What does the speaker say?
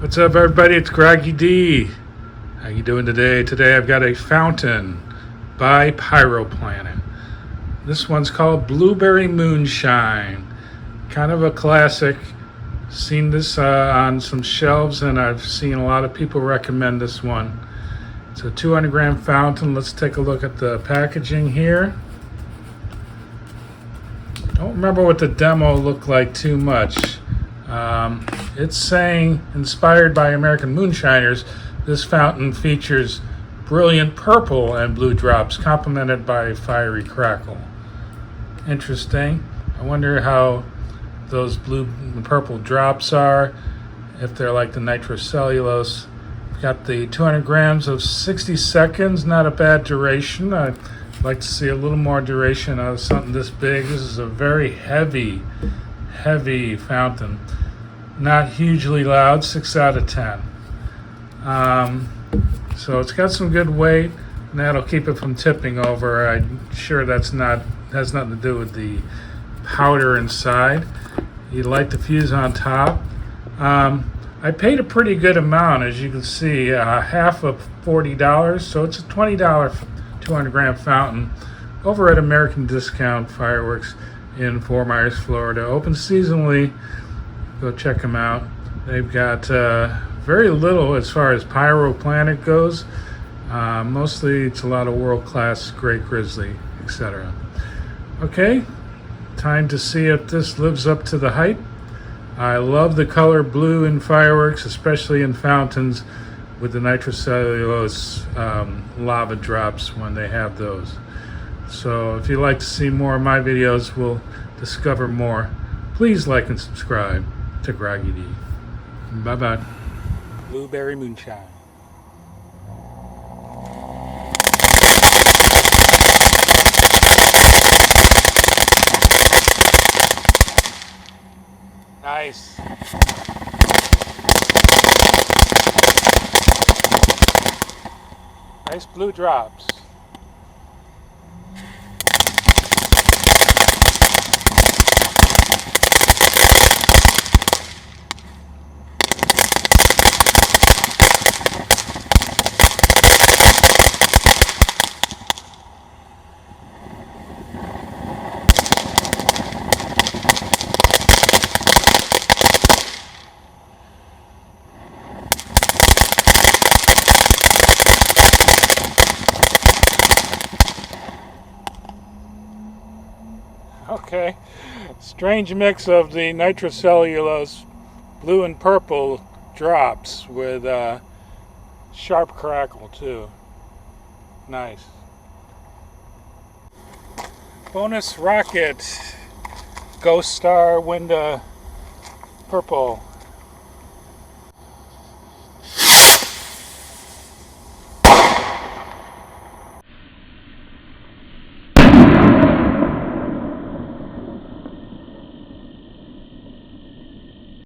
What's up, everybody? It's Groggy D. How you doing today? Today I've got a fountain by Pyro. This one's called Blueberry Moonshine. Kind of a classic. Seen this on some shelves, and I've seen a lot of people recommend this one. It's a 200 gram fountain. Let's take a look at the packaging here. Don't remember what the demo looked like too much. It's saying, inspired by American moonshiners, this fountain features brilliant purple and blue drops, complemented by fiery crackle. Interesting. I wonder how those blue and purple drops are, if they're like the nitrocellulose. We've got the 200 grams of 60 seconds, not a bad duration. I'd like to see a little more duration out of something this big. This is a very heavy fountain. Not hugely loud, 6 out of 10. So it's got some good weight, and that'll keep it from tipping over. I'm sure has nothing to do with the powder inside. You light the fuse on top. I paid a pretty good amount, as you can see, half of $40, so it's a $20 200 gram fountain over at American Discount Fireworks in Fort Myers, Florida. Open seasonally. Go check them out. They've got very little as far as Pyro Planet goes. Mostly it's a lot of world-class Great Grizzly, etc. Okay, time to see if this lives up to the hype. I love the color blue in fireworks, especially in fountains with the nitrocellulose lava drops when they have those. So if you'd like to see more of my videos, we'll discover more. Please like and subscribe to Groggy D. Bye-bye. Blueberry Moonshine. Nice. Nice blue drops. Okay, strange mix of the nitrocellulose blue and purple drops with sharp crackle too. Nice. Bonus rocket, Ghost Star Winda purple.